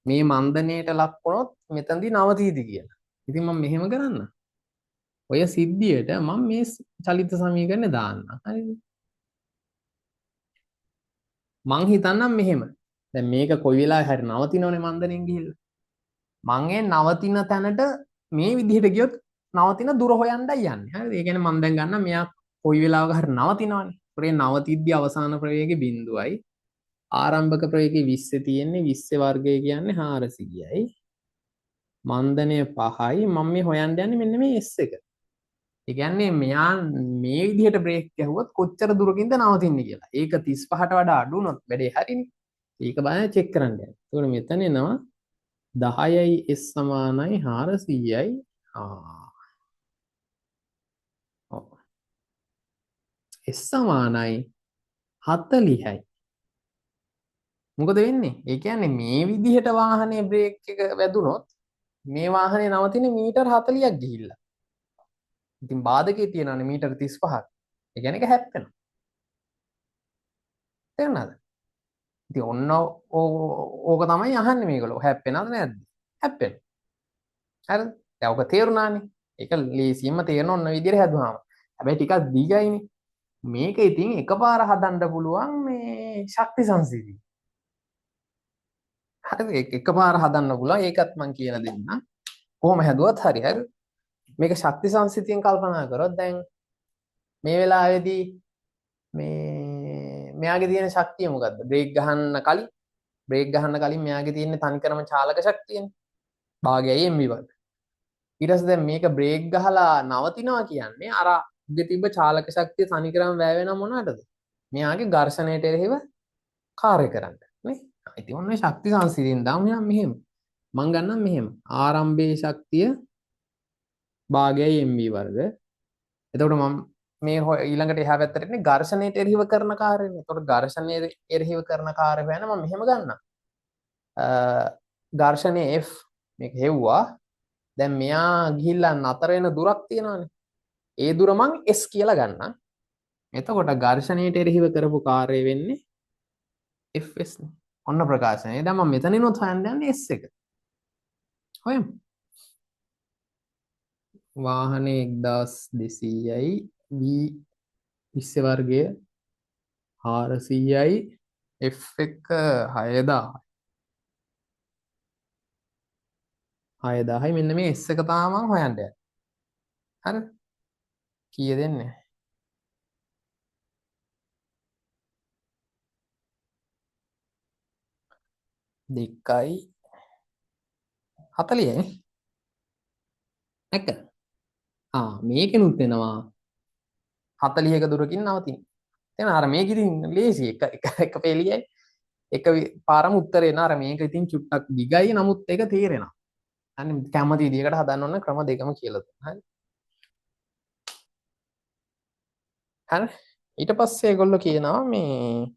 මේ මන්දනයට ලක් වුණොත් මෙතනදී නවතීද කියලා. ඉතින් මම මෙහෙම කරන්න. ඔය සිද්ධියට මම මේ චලිත සමීකරණය දාන්න. හරිද? මං හිතන්නම් මෙහෙම. දැන් මේක කොයි වෙලාවෙ හරි නවතිනවනේ මන්දනෙන් ගිහිල්ලා. මං ඒ නවතින තැනට මේ විදිහට ගියොත් නවතින දුර හොයන්නයි යන්නේ. හරිද? ඒ කියන්නේ මම දැන් ගන්න මෙයා කොයි වෙලාවක හරි නවතිනවනේ. ඒ නවතිද්දි අවසාන ප්‍රවේගය බිඳුවයි. ආරම්භක ප්‍රවේගය 20 තියෙන්නේ 20 වර්ගය කියන්නේ 400යි. මන්දනය 5යි. මම මේ හොයන්න යන්නේ මෙන්න මේ S එක. ඒ කියන්නේ මෙයා මේ විදිහට බ්‍රේක් ගැහුවොත් කොච්චර දුරකින්ද නවතින්නේ කියලා. ඒක 35ට වඩා අඩු වුණොත් වැඩේ හරිනේ. ඒක බලන්න චෙක් කරන්න යන්න. ඒකට මෙතන එනවා 10යි S සමානයි 400යි. ඔව්. S සමානයි 40යි. මොකද වෙන්නේ? ඒ කියන්නේ මේ විදිහට වාහනේ බ්‍රේක් එක වැදුනොත් මේ වාහනේ නවතින්නේ මීටර් 40ක් ගිහිල්ලා. ඉතින් බාධකේ තියෙනවානේ මීටර් 35ක්. ඒ කියන්නේ ඒක හැප්පෙනවා. තේරුණාද? ඉතින් ඔන්න ඕක තමයි අහන්නේ මේගොල්ලෝ. හැප්පෙනවද නැද්ද? හැප්පෙනවා. හරිද? දැන් ඔක තේරුණානේ. ඒක ලේසියෙන්ම තේරෙන ඔන්න විදිහට හැදුවාම. හැබැයි ටිකක් දිගයිනේ. මේක ඉතින් එකපාර හදන්න පුළුවන් මේ ශක්ති සංසිඳිය. හරිද? එකපාර හදන්න පුළුවන්. ඒකත් මම කියලා දෙන්නම්. කොහොම හැදුවත් හරි. හරිද? මේක ශක්ති සංසිතියෙන් කල්පනා කරොත් දැන් මේ වෙලාවේදී මේ මෙයාගේ තියෙන ශක්තිය මොකද්ද? බ්‍රේක් ගහන්න කලින් මෙයාගේ තියෙන තනිකරම චාලක ශක්තියනේ. භාගයයි mv වර්ග. ඊට පස්සේ දැන් මේක බ්‍රේක් ගහලා නවතිනවා කියන්නේ අර උගේ තිබ්බ චාලක ශක්තිය තනිකරම වැය වෙන මොනවටද? මෙයාගේ ඝර්ෂණයට එරෙහිව කාර්ය කරන්න නේ. ඉතින් ඔන්න ශක්ති සංසිඳින්න දාමු නම් මෙහෙම. මම ගන්නම් මෙහෙම. ආරම්භයේ ශක්තිය භාගයයි mv වර්ග. එතකොට මම මේ ඊළඟට එහා පැත්තට එන්නේ ඝර්ෂණයට එරෙහිව කරන කාර්යනේ. එතකොට ඝර්ෂණයට එරෙහිව කරන කාර්ය වෙන මම මෙහෙම ගන්නම්. ඝර්ෂණයේ F මේක හෙව්වා. දැන් මෙයා ගිහිල්ලා නතර වෙන දුරක් තියෙනවානේ. ඒ දුර මං S කියලා ගන්නම්. එතකොට ඝර්ෂණයට එරෙහිව කරපු කාර්යය වෙන්නේ Fs නේ. ඔන්න ප්‍රකාශනය. දැන් මම මෙතනිනුත් හොයන්න යන්නේ S එක. හොයමු. වාහනේ 1200යි V 20 වර්ගය 400යි F එක 6000. 6000යි මෙන්න මේ S එක තමයි මම හොයන්න යන්නේ. හරිද? කීය දෙන්නේ? දෙකයි 40යි එක. මේකෙනුත් එනවා 40ක දුරකින් නවතින. දැන් අර මේක ඉතින් ලේසි එක පෙළියයි එක පාරම උත්තරේ න අර මේක ඉතින් චුට්ටක් දිගයි නමුත් ඒක තේරෙනවා. අන්න කැමති විදිහකට හදන්න ඕන ක්‍රම දෙකම කියලා දුන්නා. හරි. ඊට පස්සේ ඒගොල්ලෝ කියනවා මේ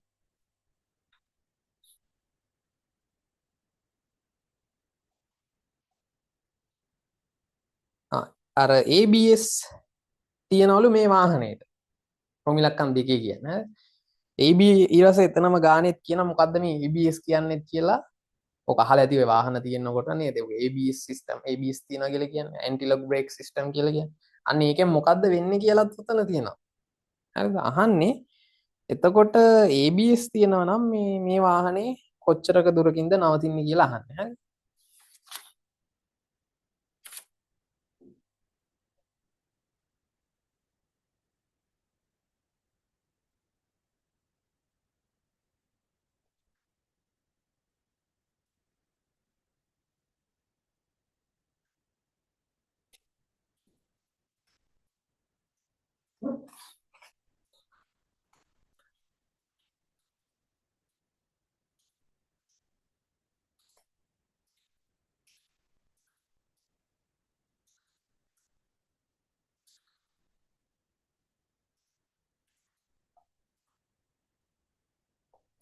අර ABS තියනවලු මේ වාහනේට. ප්‍රොමිලක්කම් දෙකේ කියන්නේ. AB ඊළඟ එතනම ගානෙත් කියන මොකද්ද මේ ABS කියන්නේ කියලා ඔක අහලා ඇති ඔය වාහන තියෙනකොට නේද ඔය ABS සිස්ටම් ABS තියනවා කියලා කියන්නේ ඇන්ටි ලොක් බ්‍රේක් සිස්ටම් කියලා කියන්නේ. අන්න ඒකෙන් මොකද්ද වෙන්නේ කියලාත් උතන තියෙනවා. හරිද? අහන්නේ එතකොට ABS තියෙනවා නම් මේ වාහනේ කොච්චරක දුරකින්ද නවතින්නේ කියලා අහන්නේ. හරි?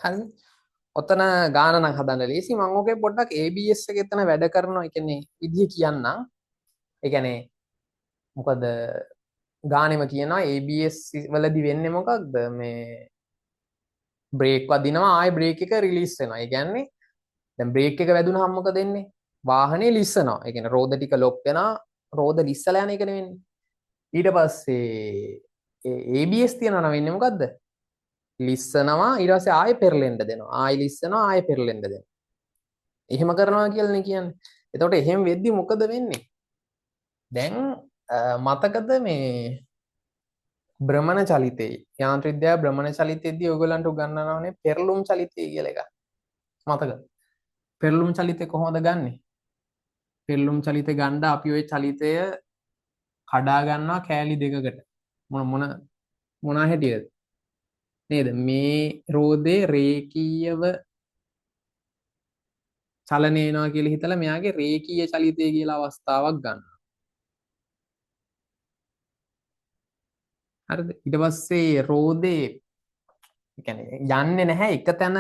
හරි? ඔතන ගාන නම් හදන්න ලේසි. මම ඔකේ පොඩ්ඩක් ABS එක එතන වැඩ කරනවා. ඒ කියන්නේ විදිය කියන්නම්. ඒ කියන්නේ මොකද ගානෙම කියනවා ABS වලදි වෙන්නේ මොකක්ද මේ බ්‍රේක් වදිනවා ආයෙ බ්‍රේක් එක රිලීස් වෙනවා. ඒ කියන්නේ දැන් බ්‍රේක් එක වැදුනහම මොකද වෙන්නේ? වාහනේ ලිස්සනවා. ඒ කියන්නේ රෝද ටික ලොක් වෙනවා. රෝද ලිස්සලා යන එකනේ වෙන්නේ. ඊට පස්සේ ඒ ABS තියනවා නම් වෙන්නේ මොකද්ද? ලිස්සනවා ඊට පස්සේ ආයෙ පෙරලෙන්න දෙනවා. ආයෙ ලිස්සනවා ආයෙ පෙරලෙන්න දෙනවා. එහෙම කරනවා කියලානේ කියන්නේ. එතකොට එහෙම වෙද්දි මොකද වෙන්නේ? දැන් මතකද මේ භ්‍රමණ චලිතේ යාන්ත්‍ර විද්‍යාව භ්‍රමණ චලිතයේදී ඔයගලන්ට උගන්වනවානේ පෙරළුම් චලිතය කියලා එකක්. මතකද? පෙරළුම් චලිතය කොහොමද ගන්නෙ? පෙරළුම් චලිතය ගන්න අපි ওই චලිතය කඩා ගන්නවා කෑලි දෙකකට. මොන හැටියද? නේද? මේ රෝදේ රේඛීයව චලනය වෙනවා කියලා හිතලා මෙයාගේ රේඛීය චලිතය කියලා අවස්ථාවක් ගන්නවා. හරිද? ඊට පස්සේ රෝදේ යන්නේ නැහැ එක තැන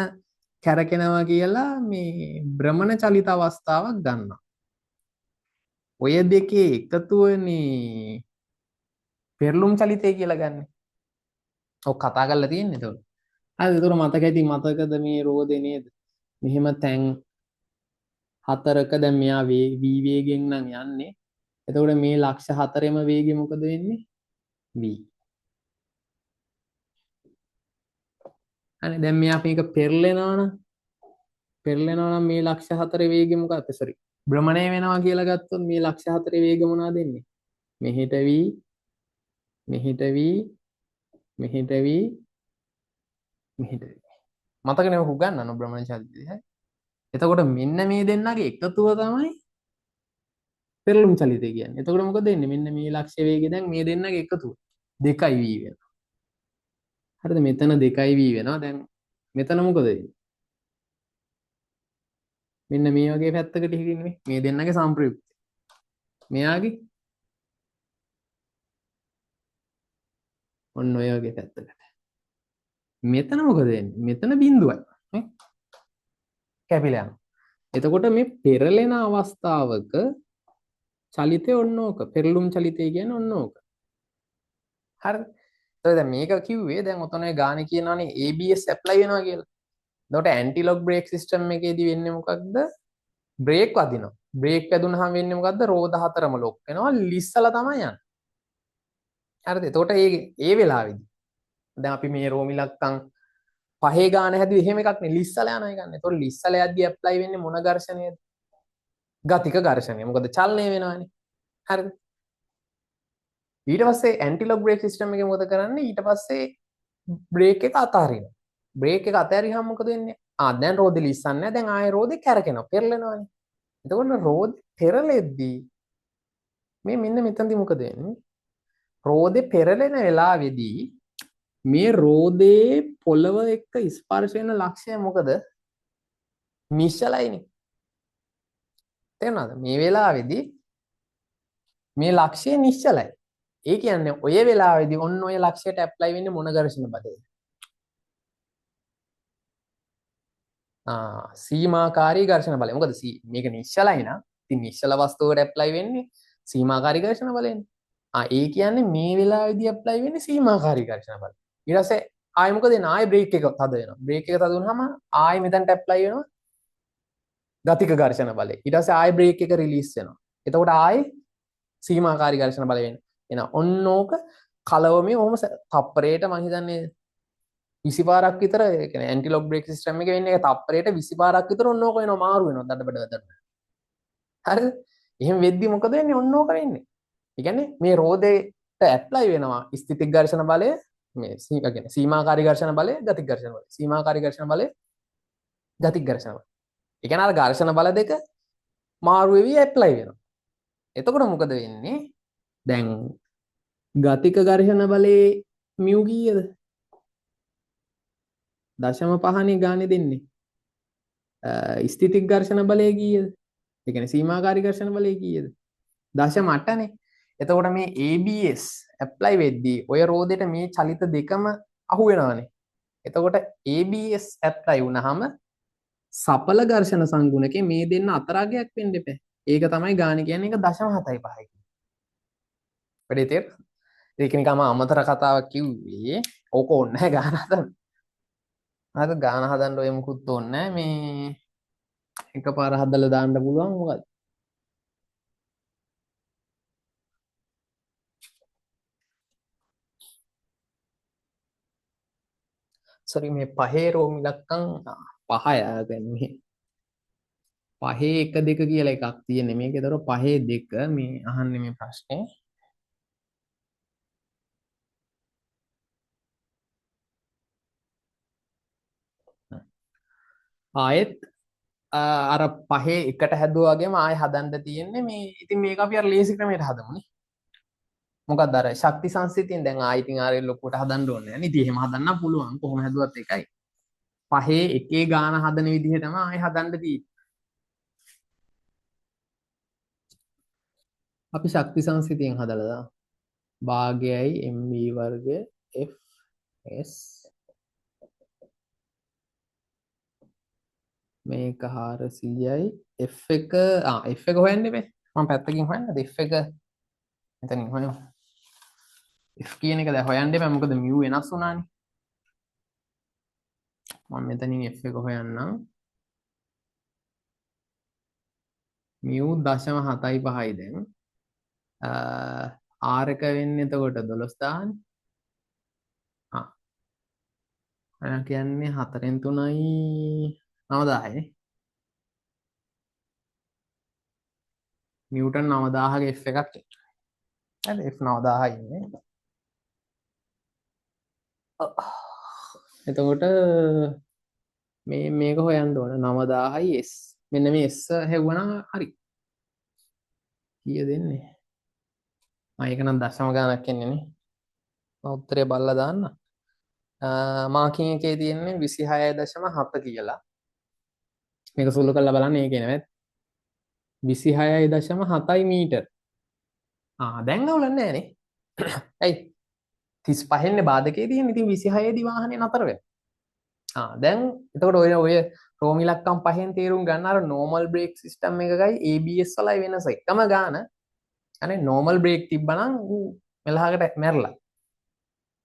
කැරකෙනවා කියලා මේ භ්‍රමණ චලිත අවස්ථාවක් ගන්නවා. ඔය දෙකේ එකතුවනේ පෙරළුම් චලිතය කියලා ගන්න. ඔක් කතා කරලා තියෙන්නේ එතකොට. හරිද? ඒතර මතක ඇති මතකද මේ රෝදේ නේද? මෙහෙම තැන් හතරක දැන් මෙයා v වේගෙන් නම් යන්නේ. එතකොට මේ ලක්ෂ හතරෙම වේගෙ මොකද වෙන්නේ? v. අනේ දැන් මෙයා මේක පෙරලෙනවා නම් මේ ලක්ෂ හතරේ වේගෙ මොකක්ද? සෝරි. භ්‍රමණය වෙනවා කියලා ගත්තොත් මේ ලක්ෂ හතරේ වේග මොනවද දෙන්නේ? මෙහෙට v මෙහෙට v මෙහෙට v මෙහෙට v. මතකනේ ඔක ගන්නන භ්‍රමණ චලිතය. හරි. එතකොට මෙන්න මේ දෙන්නගේ එකතුව තමයි පෙරළුම් චලිතය කියන්නේ. එතකොට මොකද වෙන්නේ? මෙන්න මේ ලක්ෂ්‍ය වේගය දැන් මේ දෙන්නගේ එකතුව 2v වෙනවා. හරිද? මෙතන 2v වෙනවා. දැන් මෙතන මොකද වෙන්නේ? මෙන්න මේ වගේ පැත්තකට හිටින්නේ මේ දෙන්නගේ සම්ප්‍රයුක්තය. මෙයාගේ ඔන්න ඔය වගේ පැත්තකට. මෙතන මොකද වෙන්නේ? මෙතන බිඳුවයි. නේ? කැපිලා යනවා. එතකොට මේ පෙරලෙන අවස්ථාවක චලිතය ඔන්න ඕක. පෙරළුම් චලිතය කියන්නේ ඔන්න ඕක. හරිද? එතකොට දැන් මේක කිව්වේ දැන් ඔතන ගානේ කියනවානේ ABS ඇප්ලයි වෙනවා කියලා. එතකොට ඇන්ටි ලොක් බ්‍රේක් සිස්ටම් එකේදී වෙන්නේ මොකක්ද? බ්‍රේක් වදිනවා. බ්‍රේක් වැදුනහම වෙන්නේ මොකද්ද? රෝද හතරම ලොක් වෙනවා. ලිස්සලා තමයි යන්නේ. හරිද? එතකොට ඒ වෙලාවේදී දැන් අපි මේ රෝමිලක්කම් පහේ ගාන හැදුවේ එහෙම එකක් නේ ලිස්සලා යනවා එකන්නේ. එතකොට ලිස්සලා යද්දී ඇප්ලයි වෙන්නේ මොන ඝර්ෂණයද? ගතික ඝර්ෂණය. මොකද චලනය වෙනවානේ. හරිද? ඊට පස්සේ ඇන්ටි ලොක් බ්‍රේක් සිස්ටම් එකේ මොකද කරන්නේ? ඊට පස්සේ බ්‍රේක් එක අතාරිනවා. බ්‍රේක් එක අතෑරියහම මොකද වෙන්නේ? දැන් රෝදේ ලිස්සන්නේ නැහැ. දැන් ආයෙ රෝදේ කැරකෙනවා. පෙරලෙනවානේ. එතකොට රෝදේ පෙරලෙද්දී මේ මෙන්න මෙතනදී මොකද වෙන්නේ? රෝදේ පෙරලෙන වෙලාවේදී මේ රෝදේ පොළව එක්ක ස්පර්ශ වෙන ලක්ෂය මොකද? නිශ්චලයිනේ. තේරුණාද? මේ වෙලාවේදී මේ ලක්ෂය නිශ්චලයි. ඒ කියන්නේ ඔය වෙලාවේදී ඔන්න ඔය ලක්ෂයට ඇප්ලයි වෙන්නේ මොන ඝර්ෂණ බලයද? සීමාකාරී ඝර්ෂණ බලය. මොකද මේක නිශ්චලයි නම් ඉතින් නිශ්චල වස්තුවකට ඇප්ලයි වෙන්නේ සීමාකාරී ඝර්ෂණ බලයනේ. ඒ කියන්නේ මේ වෙලාවේදී ඇප්ලයි වෙන්නේ සීමාකාරී ඝර්ෂණ බලය. ඊට පස්සේ ආයෙ මොකද වෙන්නේ? ආයෙ බ්‍රේක් එක තද වෙනවා. බ්‍රේක් එක තද වුනහම ආයෙ මෙතනට ඇප්ලයි වෙනවා ගතික ඝර්ෂණ බලය. ඊට පස්සේ ආයෙ බ්‍රේක් එක රිලීස් වෙනවා. එතකොට ආයෙ සීමාකාරී ඝර්ෂණ බලය වෙනවා. එහෙනම් ඔන්න ඕක කලවමේ ඔහොම තප්පරයට මම හිතන්නේ 20 පාරක් විතර ඒ කියන්නේ ඇන්ටි ලොක් බ්‍රේක් සිස්ටම් එකේ වෙන්නේ තප්පරයට 20 පාරක් විතර ඔන්න ඕක වෙනවා මාරු වෙනවා දඩබඩ දඩබඩ. හරිද? එහෙම වෙද්දි මොකද වෙන්නේ? ඔන්න ඕක වෙන්නේ. ඒ කියන්නේ මේ රෝදේට ඇප්ලයි වෙනවා ස්ථිතික ඝර්ෂණ බලය මේ කියන්නේ සීමාකාරී ඝර්ෂණ බලය ගතික ඝර්ෂණ බලය. සීමාකාරී ඝර්ෂණ බලය ගතික ඝර්ෂණ බලය. ඒ කියන්නේ අර ඝර්ෂණ බල දෙක මාරු වෙවි ඇප්ලයි වෙනවා. එතකොට මොකද වෙන්නේ? දැන් ගතික ඝර්ෂණ බලයේ මියු කීයද? 0.5නේ ගානේ දෙන්නේ. ස්ථිතික ඝර්ෂණ බලය කීයද? ඒ කියන්නේ සීමාකාරී ඝර්ෂණ බලය කීයද? 0.8නේ. එතකොට මේ ABS ඇප්ලයි වෙද්දී ඔය රෝදෙට මේ චලිත දෙකම අහු වෙනවානේ. එතකොට ABS ඇප්ලයි වුණාම සඵල ඝර්ෂණ සංගුණකේ මේ දෙන්න අතරගයක් වෙන්න එපා. ඒක තමයි ගාන කියන්නේ ඒක 0.75. වැඩේ තේරෙනවද? ඒක නිකම්ම අමතර කතාවක් කිව්වේ. ඕක ඕනේ නැහැ ගාන හදන්න. අර ගාන හදන්න ඔය මුකුත් ඕනේ නැහැ. මේ එකපාර හදලා දාන්න පුළුවන් මොකද? සෝරි මේ පහේ රෝම ඉලක්කම් පහය දැන් මේ පහේ 1 2 කියලා එකක් තියෙන්නේ. මේකේතර පහේ 2 මේ අහන්නේ මේ ප්‍රශ්නේ. ආයෙත් අර පහේ එකට හැදුවා වගේම ආයෙ හදන්න තියෙන්නේ මේ. ඉතින් මේක අපි අර ලේසි ක්‍රමයට හදමුනේ. මොකක්ද අර ශක්ති සංසිතියෙන් දැන් ආයෙ ඉතින් ආයෙ ලොකුවට හදන්න ඕනේ නැහැ නේ. ඉතින් එහෙම හදන්න පුළුවන්. කොහොම හැදුවත් එකයි. පහේ එකේ ගාන හදන විදිහටම ආයෙ හදන්න තියෙන්නේ. අපි ශක්ති සංසිතියෙන් හදලා දාමු. භාගයයි mv වර්ග fs මේක 400යි f එක f එක හොයන්න බෑ. මම පැත්තකින් හොයන්නද f එක මෙතනින් හොයමු. f කියන එක දැන් හොයන්න බෑ මොකද mu වෙනස් වුණානේ. මම මෙතනින් f එක හොයන්නම්. mu 0.75යි දැන්. r එක වෙන්නේ එතකොට 12000. කියන්නේ 4න් 3යි 9000යි. නිව්ටන් 9000ගේ f එකක්. හරි f 9000යි ඉන්නේ. එතකොට මේක හොයන්න ඕන 9000යි s. මෙන්න මේ s හැවුවනම් හරි. කීය දෙන්නේ? ඒක නම් දශම ගානක් එන්නේ නේ. මම උත්තරේ බලලා දාන්න. මාකින් එකේ තියෙන්නේ 26.7 කියලා. මේක සුළු කරලා බලන්න ඒකේ නෙවෙයි. 26.7යි මීටර්. දැන් අවුලක් නැහැ නේ. ඇයි 35න්නේ බාධකයේ තියෙන. ඉතින් 26 දී වාහනේ නතර වෙනවා. දැන් එතකොට ඔය රෝම ඉලක්කම් පහෙන් තේරුම් ගන්න අර normal brake system එකකයි ABS වලයි වෙනස. එකම ගාන. අනේ normal brake තිබ්බනම් ඌ මෙලහකට මැරලා.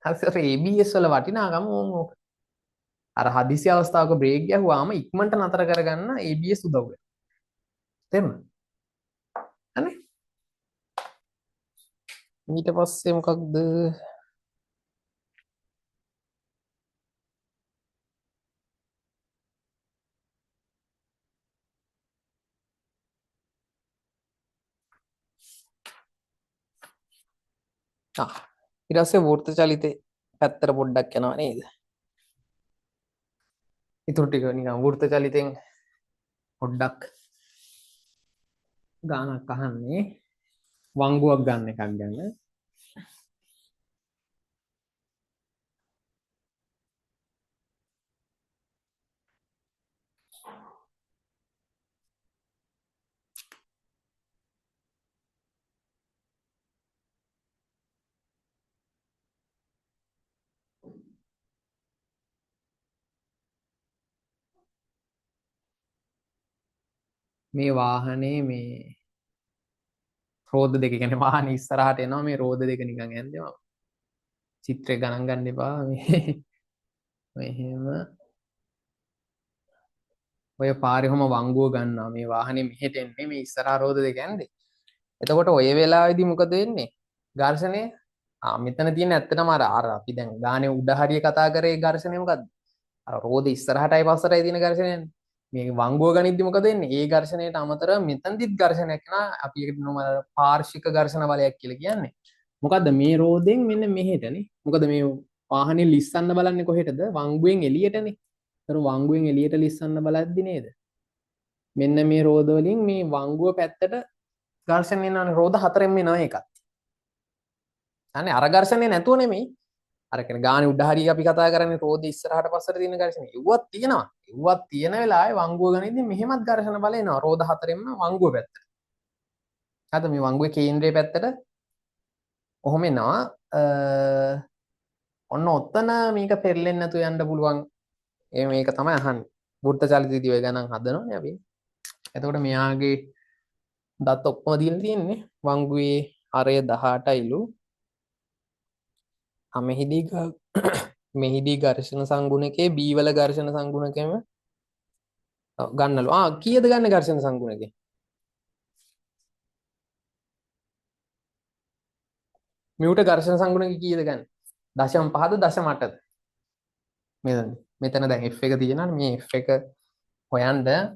හරි ABS වල වටිනාකම ඕක. අර හදිසි අවස්ථාවක බ්‍රේක් ගැහුවාම ඉක්මනට නතර කරගන්න ABS උදව් වෙනවා. තේරුණා? අනේ ඊට පස්සේ මොකක්ද? ඊට පස්සේ වෘත්ත චලිතේ පැත්තට පොඩ්ඩක් යනවා නේද? ඊටු ටික නිකන් වෘත්ත චලිතෙන් පොඩ්ඩක් ගානක් අහන්නේ වංගුවක් ගන්න එකක් ගැන. මේ වාහනේ මේ රෝද දෙක කියන්නේ වාහනේ ඉස්සරහට එනවා මේ රෝද දෙක නිකන් යන්නේ මම චිත්‍රය ගණන් ගන්න එපා මේ මෙහෙම ඔය පාරේ කොහම වංගුව ගන්නවා මේ වාහනේ මෙහෙට එන්නේ මේ ඉස්සරහා රෝද දෙක යන්නේ. එතකොට ඔය වෙලාවේදී මොකද වෙන්නේ? ඝර්ෂණය මෙතන තියෙන ඇත්තටම අර අපි දැන් ගානේ උඩ හරිය කතා කරේ ඝර්ෂණය මොකද්ද? අර රෝද ඉස්සරහටයි පස්සටයි තියෙන ඝර්ෂණයනේ. මේ වංගුව ගනිද්දි මොකද වෙන්නේ? ඒ ඝර්ෂණයට අමතරව මෙතනදිත් ඝර්ෂණයක් වෙනවා. අපි ඒකට කියනවා පාර්ශ්වික ඝර්ෂණ බලයක් කියලා කියන්නේ. මොකද්ද මේ රෝදෙන් මෙන්න මෙහෙටනේ. මොකද මේ වාහනේ ලිස්සන්න බලන්නේ කොහෙටද? වංගුවෙන් එළියටනේ. ඒතර වංගුවෙන් එළියට ලිස්සන්න බලද්දි නේද? මෙන්න මේ රෝද වලින් මේ වංගුව පැත්තට ඝර්ෂණය වෙනවනේ. රෝද හතරෙන් වෙනවා එකක්. අනේ අර ඝර්ෂණය නැතුව නෙමෙයි. අර කියන්නේ ගානේ උඩ හරිය අපි කතා කරන්නේ රෝද ඉස්සරහට පස්සට තියෙන ඝර්ෂණය. ඒවත් තියෙනවා. ඒවත් තියෙන වෙලාවේ වංගුව ගනිද්දි මෙහෙමත් ඝර්ෂණ බල එනවා. රෝද හතරෙන්ම වංගුව පැත්තට. හරිද? මේ වංගුවේ කේන්ද්‍රයේ පැත්තට කොහොම එනවා? ඔන්න ඔතන මේක පෙරලෙන්නේ නැතුව යන්න පුළුවන්. මේක තමයි අහන්නේ. වෘත්ත චලිතයේදී ඔය ගණන් හදනෝනේ අපි. එතකොට මෙයාගේ දත් ඔක්කොම දීලා තියෙන්නේ වංගුවේ හරය 18යිලු මෙහිදී මෙහිදී ඝර්ෂණ සංගුණකයේ B වල ඝර්ෂණ සංගුණකයම ගන්නලු. කීයද ගන්න ඝර්ෂණ සංගුණකේ? මියුට ඝර්ෂණ සංගුණකේ කීයද ගන්න? 0.5ද 0.8ද? මෙතන දැන් F එක තියෙනවා. මේ F එක හොයන්න දැන්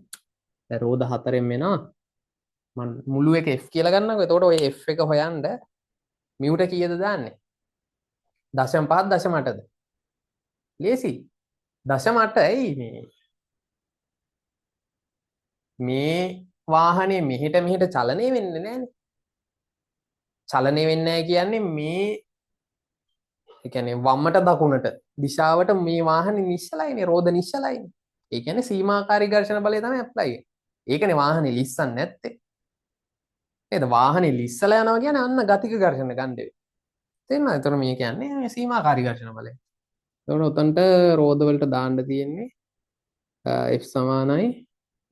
රෝධ 4න් වෙනවා. මම මුළු එක F කියලා ගන්නකො. එතකොට ඔය F එක හොයන්න මියුට කීයද දාන්නේ? 0.5ද 0.8ද? ලේසි. 0.8 ඇයි මේ වාහනේ මෙහෙට චලනය වෙන්නේ නැහනේ. චලනය වෙන්නේ නැහැ කියන්නේ මේ ඒ කියන්නේ වම්මට දකුණට දිශාවට මේ වාහනේ නිශ්චලයිනේ, රෝධ නිශ්චලයිනේ. ඒ කියන්නේ සීමාකාරී ඝර්ෂණ බලය තමයි ඇප්ලයි වෙන්නේ. ඒකනේ වාහනේ ලිස්සන්නේ නැත්තේ. නේද? වාහනේ ලිස්සලා යනවා කියන්නේ අන්න ගතික ඝර්ෂණ ගන්න වෙයි. තේරෙනවද? ඒතර මේ කියන්නේ මේ සීමාකාරී ඝර්ෂණ බලය. එතකොට උතන්ට රෝධ වලට දාන්න තියෙන්නේ F සමානයි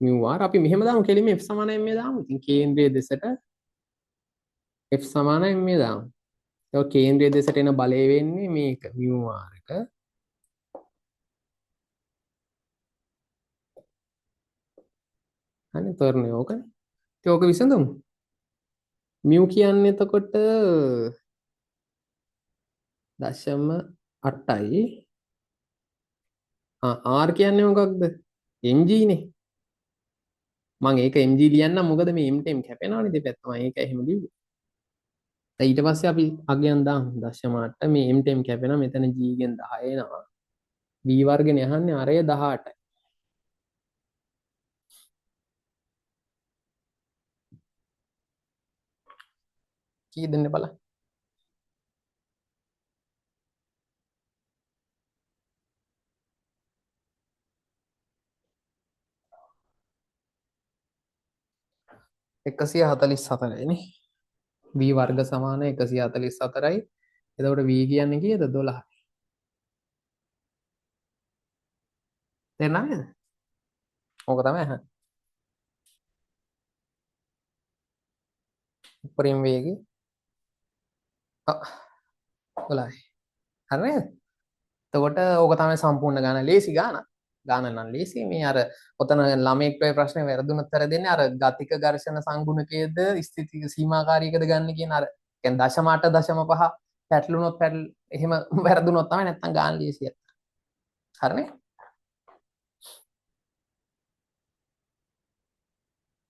mu r. අපි මෙහෙම දාමු කෙලින්ම F සමානයි මේ දාමු. ඉතින් කේන්ද්‍රයේ දෙසට F සමානයි මේ දාමු. ඒක කේන්ද්‍රයේ දෙසට එන බලය වෙන්නේ මේක mu r එක. හරි තෝරන්නේ ඕකනේ. ඉතින් ඕක විසඳමු. mu කියන්නේ එතකොට 0.8යි. r කියන්නේ මොකක්ද? mg නේ. මම ඒක mg ලියන්නම් මොකද මේ m ටෙම් කැපෙනවනේ දෙපැත්ත. මම ඒක එහෙම ලිව්වේ. දැන් ඊට පස්සේ අපි අගයන් දාමු 0.8 මේ m ටෙම් කැපෙනවා. මෙතන g ගෙන් 10 එනවා. v වර්ගනේ අහන්නේ අරය 18යි. කී දෙන්න බලන්න. 144යි නේ. v වර්ග සමාන 144යි. එතකොට v කියන්නේ කීයද? 12යි. තේරුණා නේද? ඕක තමයි අහන්නේ. උපරිම වේගය 12යි. හරි නේද? එතකොට ඕක තමයි සම්පූර්ණ ගාන. ලේසි ගාන. ගාන නම් ලේසි. මේ අර ඔතන ළමයෙක්ට ඔය ප්‍රශ්නේ වැරදුනොත් අර දෙන්නේ අර ගතික ඝර්ෂණ සංගුණකයේද ස්ථිති සීමාකාරීකද ගන්න කියන අර කියන්නේ 0.8 0.5 පැටලුනොත් එහෙම වැරදුනොත් තමයි නැත්තම් ගාන ලේසියි. හරිනේ?